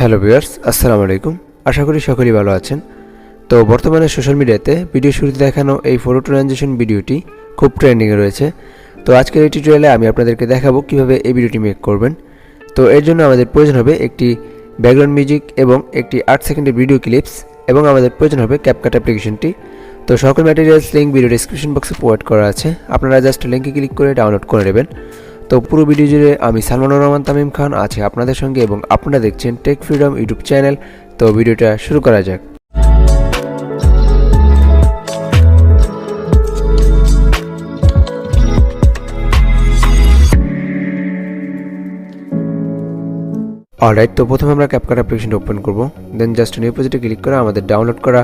Hello viewers, আসসালামু আলাইকুম। আশা করি সকলেই ভালো আছেন। তো বর্তমানে সোশ্যাল মিডিয়াতে ভিডিও শুরুতে দেখানো এই ফটো ট্রানজিশন ভিডিওটি খুব ট্রেন্ডিংয়ে রয়েছে। তো আজকের এই টিউটোরিয়ালে আমি আপনাদেরকে দেখাবো কিভাবে এই ভিডিওটি মেক করবেন। তো এর জন্য আমাদের প্রয়োজন হবে একটি ব্যাকগ্রাউন্ড মিউজিক এবং একটি 8 সেকেন্ডের ভিডিও ক্লিপস এবং আমাদের প্রয়োজন হবে ক্যাপকাট অ্যাপ্লিকেশনটি। তো সকল ম্যাটেরিয়ালস লিঙ্ক ভিডিও ডেসক্রিপশন বক্সে প্রোভাইড করা আছে, আপনারা জাস্ট লিঙ্কে ক্লিক করে ডাউনলোড করে নেবেন। তো পুরো ভিডিও জুড়ে আমি সালমানুর রহমান তামিম খান আছি আপনাদের সঙ্গে এবং আপনারা দেখছেন টেক ফ্রিডম ইউটিউব চ্যানেল। তো ভিডিওটা শুরু করা যাক। অলরাইট, তো প্রথমে আমরা ক্যাপকাট অ্যাপ্লিকেশনটা ওপেন করব। দেন জাস্ট নিউ প্রজেক্টে ক্লিক করে আমাদের ডাউনলোড করা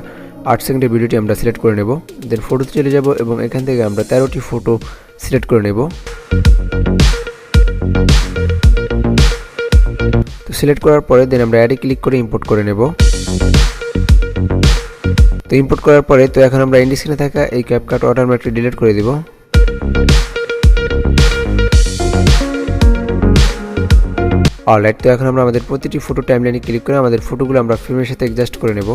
8 সেকেন্ডের ভিডিওটি আমরা সিলেক্ট করে নেব। দেন ফটোতে চলে যাব এবং এখান থেকে আমরা 13টি ফটো সিলেক্ট করে নেব। তো সিলেক্ট করার পরে দেন আমরা অ্যাডে ক্লিক করে ইম্পোর্ট করে নেব। তো ইম্পোর্ট করার পরে তো এখন আমরা এন্ড স্ক্রিনে থাকা এই ক্যাপকাট অটোমেটিক ডিলিট করে দিব। অলরাইট, তো এখন আমরা আমাদের প্রতিটি ফটো টাইমলাইনে ক্লিক করে আমাদের ফটোগুলো আমরা ফ্রেমের সাথে অ্যাডজাস্ট করে নেব।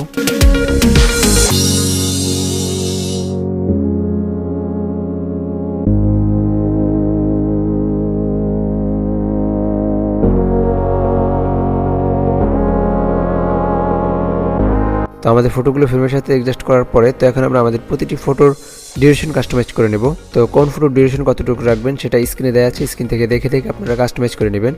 তো আমাদের ফটোগুলো ফ্রেমের সাথে অ্যাডজাস্ট করার পরে তো এখন আমরা আমাদের প্রতিটি ফটোর ডিউরেশন কাস্টমাইজ করে নেব। তো কোন ফটোর ডিউরেশন কতটুকু রাখবেন সেটা স্ক্রিনে দেওয়া আছে, স্ক্রিন থেকে দেখে আপনারা কাস্টমাইজ করে নেবেন।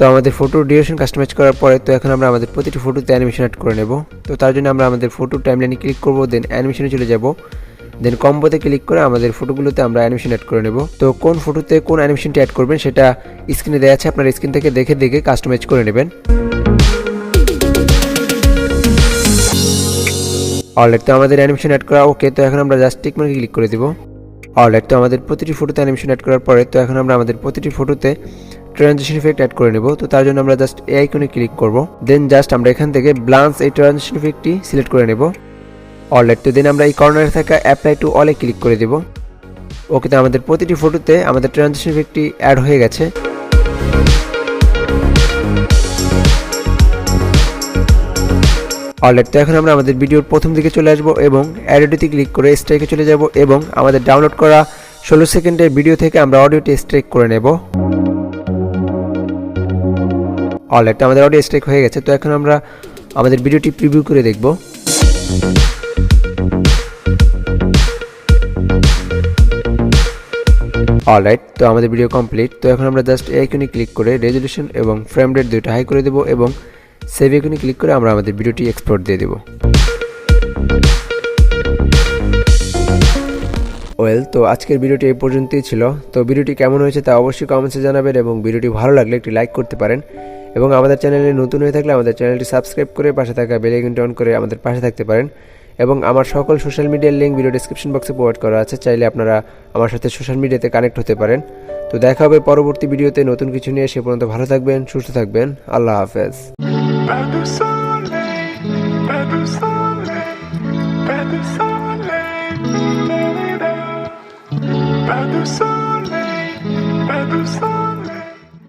তো আমাদের ফটোর ডিউরেশন কাস্টমাইজ করার পরে তো এখন আমরা আমাদের প্রতিটি ফটোতে অ্যানিমেশন অ্যাড করে নেব। তো তার জন্য আমরা আমাদের ফটো টাইমলাইনে ক্লিক করব, দেন অ্যানিমেশনে চলে যাব। দেন কম্বোতে ক্লিক করে আমাদের ফটোগুলোতে আমরা অ্যানিমেশন অ্যাড করে নেব। তো কোন ফটোতে কোন অ্যানিমেশনটি অ্যাড করবেন সেটা স্ক্রিনে দেওয়া আছে, আপনার স্ক্রিন থেকে দেখে কাস্টমাইজ করে নেবেন। অলরাইট, তো আমাদের অ্যানিমেশন অ্যাড করা ওকে। তো এখন আমরা জাস্ট টিক মার্কে ক্লিক করে দিব। অলরাইট, তো আমাদের প্রতিটি ফটোতে অ্যানিমেশন অ্যাড করার পরে তো এখন আমরা আমাদের প্রতিটি ফটোতে ট্রানজিশন ইফেক্ট অ্যাড করে নেব। তো তার জন্য আমরা জাস্ট এই আইকনে ক্লিক করব। দেন জাস্ট আমরা এখান থেকে ব্লান্স এই ট্রানজিশন ইফেক্টটি সিলেক্ট করে নেব। অলরাইট, তো দেন আমরা এই কর্নারে থাকা অ্যাপ্লাই টু অলে ক্লিক করে দেব। ওকে, তো আমাদের প্রতিটি ফটোতে আমাদের ট্রানজিশন ইফেক্টটি অ্যাড হয়ে গেছে। অলরাইট, তো এখন আমরা আমাদের ভিডিওর প্রথম দিকে চলে আসব এবং অডিওতে ক্লিক করে স্ট্রাইকে চলে যাব এবং আমাদের ডাউনলোড করা 16 সেকেন্ডের ভিডিও থেকে আমরা অডিওটি স্ট্রাইক করে নেব। অলরাইট, তো আমাদের অডিও স্ট্রাইক হয়ে গেছে। তো এখন আমরা আমাদের ভিডিওটি প্রিভিউ করে দেখব। অলরাইট, তো আমাদের ভিডিও কমপ্লিট। তো এখন আমরা জাস্ট এই আইকনে ক্লিক করে রেজোলিউশন এবং ফ্রেম রেট দুইটা হাই করে দেব এবং সেভ আইকনে ক্লিক করে আমরা আমাদের ভিডিওটি এক্সপোর্ট দিয়ে দেব। তো আজকের ভিডিওটি এই পর্যন্তই ছিল। তো ভিডিওটি কেমন হয়েছে তা অবশ্যই কমেন্টসে জানাবেন এবং ভিডিওটি ভালো লাগলে একটি লাইক করতে পারেন এবং আমাদের চ্যানেলে নতুন হয়ে থাকলে আমাদের চ্যানেলটি সাবস্ক্রাইব করে পাশে থাকা বেল আইকনটি অন করে আমাদের পাশে থাকতে পারেন এবং আমার সকল সোশ্যাল মিডিয়ার লিঙ্ক ভিডিও ডেসক্রিপশন বক্সে প্রোভাইড করা আছে, চাইলে আপনারা আমার সাথে সোশ্যাল মিডিয়াতে কানেক্ট হতে পারেন। তো দেখা হবে পরবর্তী ভিডিওতে নতুন কিছু নিয়ে। সে পর্যন্ত ভালো থাকবেন, সুস্থ থাকবেন। আল্লাহ হাফেজ।